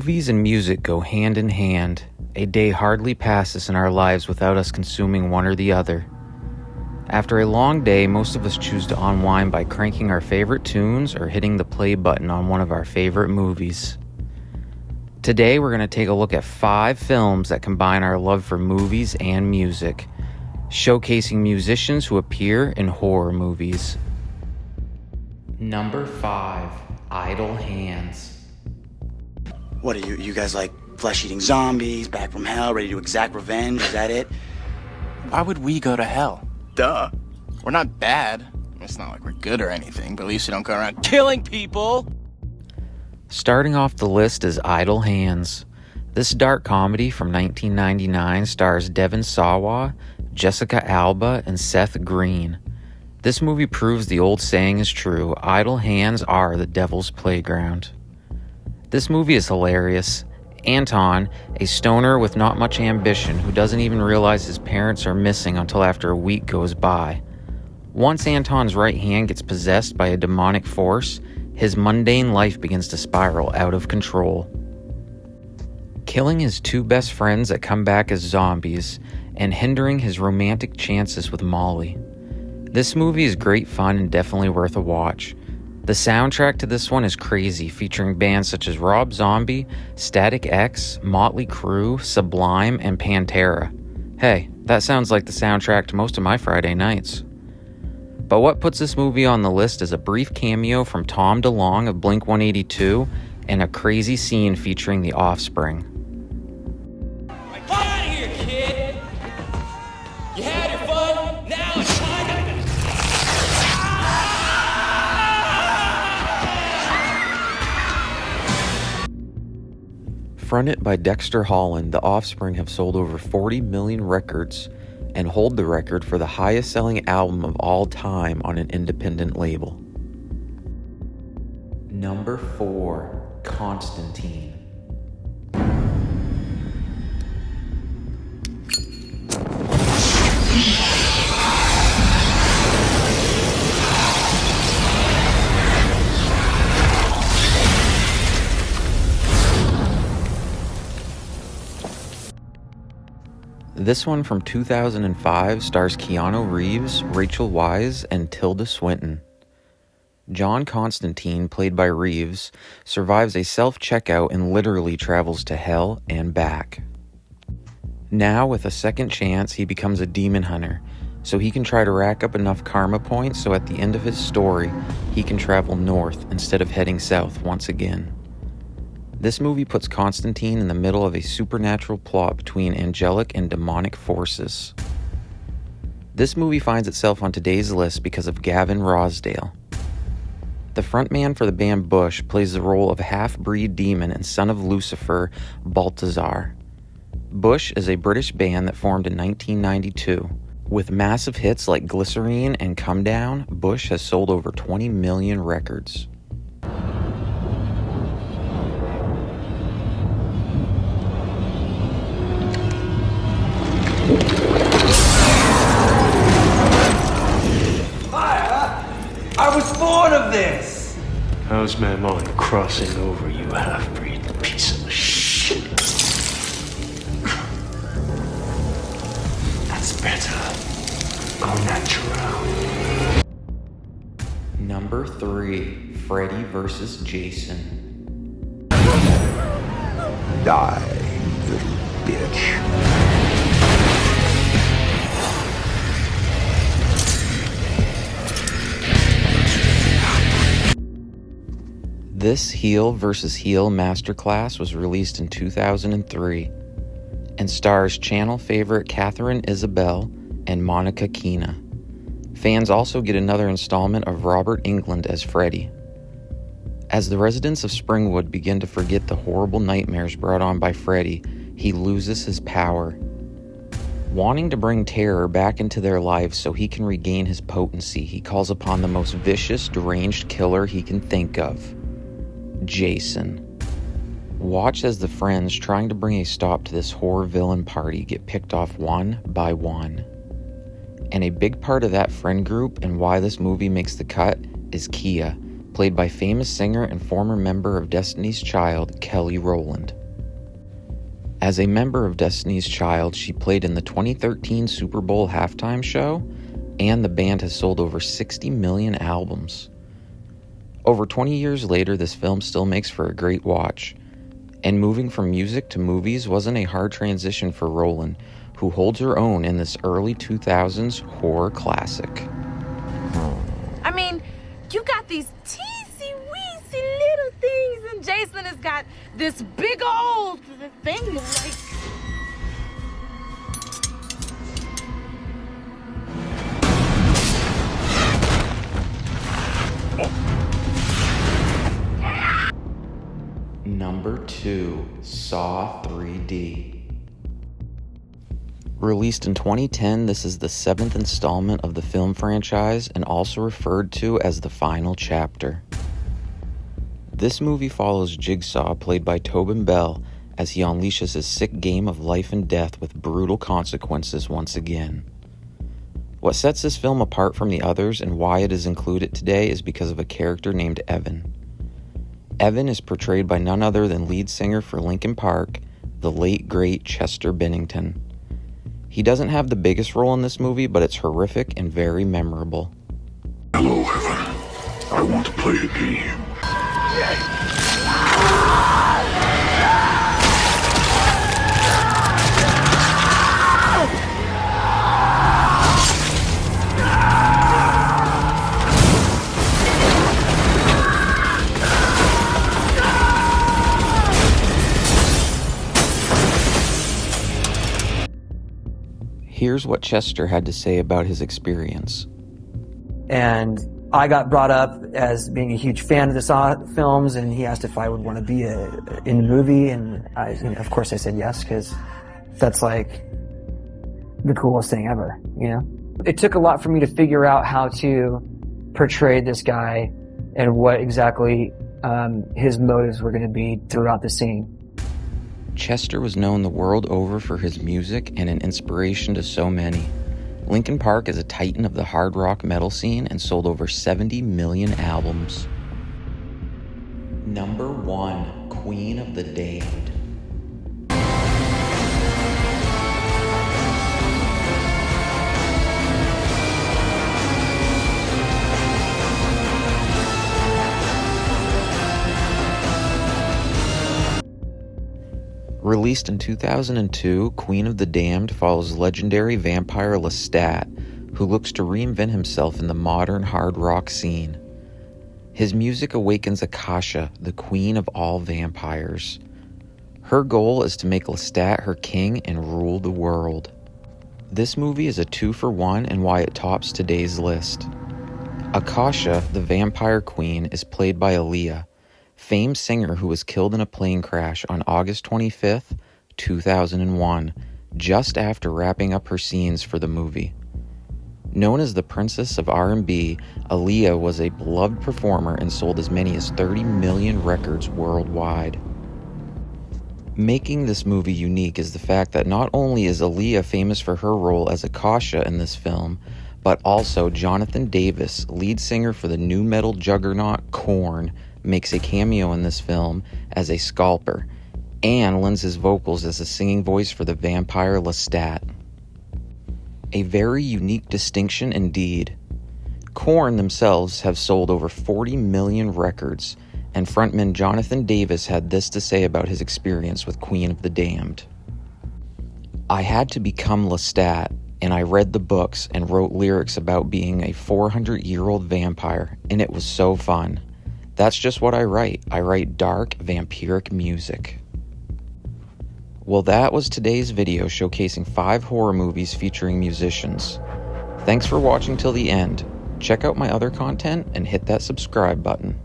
Movies and music go hand in hand. A day hardly passes in our lives without us consuming one or the other. After a long day, most of us choose to unwind by cranking our favorite tunes or hitting the play button on one of our favorite movies. Today, we're going to take a look at 5 films that combine our love for movies and music, showcasing musicians who appear in horror movies. Number 5, Idle Hands. What are you guys like flesh-eating zombies, back from hell, ready to exact revenge? Is that it? Why would we go to hell? Duh. We're not bad. It's not like we're good or anything, but at least we don't go around killing people. Starting off the list is Idle Hands. This dark comedy from 1999 stars Devon Sawa, Jessica Alba, and Seth Green. This movie proves the old saying is true: idle hands are the devil's playground. This movie is hilarious. Anton, a stoner with not much ambition who doesn't even realize his parents are missing until after a week goes by. Once Anton's right hand gets possessed by a demonic force, his mundane life begins to spiral out of control. Killing his 2 best friends that come back as zombies and hindering his romantic chances with Molly. This movie is great fun and definitely worth a watch. The soundtrack to this one is crazy, featuring bands such as Rob Zombie, Static X, Motley Crue, Sublime, and Pantera. Hey, that sounds like the soundtrack to most of my Friday nights. But what puts this movie on the list is a brief cameo from Tom DeLonge of Blink-182 and a crazy scene featuring The Offspring. Get out of here, kid! You had your fun, now it's time to... Fronted by Dexter Holland, The Offspring have sold over 40 million records and hold the record for the highest selling album of all time on an independent label. Number 4, Constantine. This one from 2005 stars Keanu Reeves, Rachel Weisz, and Tilda Swinton. John Constantine, played by Reeves, survives a self-checkout and literally travels to hell and back. Now, with a second chance, he becomes a demon hunter, so he can try to rack up enough karma points so at the end of his story, he can travel north instead of heading south once again. This movie puts Constantine in the middle of a supernatural plot between angelic and demonic forces. This movie finds itself on today's list because of Gavin Rossdale. The frontman for the band Bush plays the role of half-breed demon and son of Lucifer, Balthazar. Bush is a British band that formed in 1992. With massive hits like Glycerine and Come Down, Bush has sold over 20 million records. I was born of this! How's my mind crossing over, you half-breed piece of shit? That's better. Go natural. Number 3, Freddy vs. Jason. Die, little bitch. This heel vs. heel masterclass was released in 2003 and stars channel favorite Catherine Isabelle and Monica Keena. Fans also get another installment of Robert Englund as Freddy. As the residents of Springwood begin to forget the horrible nightmares brought on by Freddy, he loses his power. Wanting to bring terror back into their lives so he can regain his potency, he calls upon the most vicious, deranged killer he can think of. Jason. Watch as the friends trying to bring a stop to this horror villain party get picked off one by one. And a big part of that friend group and why this movie makes the cut is Kia, played by famous singer and former member of Destiny's Child, Kelly Rowland. As a member of Destiny's Child, she played in the 2013 Super Bowl halftime show, and the band has sold over 60 million albums. Over 20 years later, this film still makes for a great watch. And moving from music to movies wasn't a hard transition for Rowland, who holds her own in this early 2000s horror classic. I mean, you got these teensy-weensy little things, and Jason has got this big old thing like... Number 2, Saw 3D. Released in 2010, this is the 7th installment of the film franchise and also referred to as the final chapter. This movie follows Jigsaw, played by Tobin Bell, as he unleashes his sick game of life and death with brutal consequences once again. What sets this film apart from the others and why it is included today is because of a character named Evan. Evan is portrayed by none other than lead singer for Linkin Park, the late great Chester Bennington. He doesn't have the biggest role in this movie, but it's horrific and very memorable. Hello, Evan. I want to play a game. Here's what Chester had to say about his experience. And I got brought up as being a huge fan of the Saw films, and he asked if I would want to be in the movie, and of course I said yes, because that's like the coolest thing ever, you know? It took a lot for me to figure out how to portray this guy and what exactly his motives were going to be throughout the scene. Chester was known the world over for his music and an inspiration to so many. Linkin Park is a titan of the hard rock metal scene and sold over 70 million albums. Number 1, Queen of the Damned. Released in 2002, Queen of the Damned follows legendary vampire Lestat, who looks to reinvent himself in the modern hard rock scene. His music awakens Akasha, the queen of all vampires. Her goal is to make Lestat her king and rule the world. This movie is a 2-for-1 and why it tops today's list. Akasha, the vampire queen, is played by Aaliyah, famed singer who was killed in a plane crash on August 25th, 2001, just after wrapping up her scenes for the movie. Known as the Princess of R&B, Aaliyah was a beloved performer and sold as many as 30 million records worldwide. Making this movie unique is the fact that not only is Aaliyah famous for her role as Akasha in this film, but also Jonathan Davis, lead singer for the nu metal juggernaut Korn, makes a cameo in this film as a scalper, and lends his vocals as a singing voice for the vampire Lestat. A very unique distinction indeed. Korn themselves have sold over 40 million records, and frontman Jonathan Davis had this to say about his experience with Queen of the Damned. I had to become Lestat, and I read the books and wrote lyrics about being a 400-year-old vampire, and it was so fun. That's just what I write. I write dark, vampiric music. Well, that was today's video showcasing 5 horror movies featuring musicians. Thanks for watching till the end. Check out my other content and hit that subscribe button.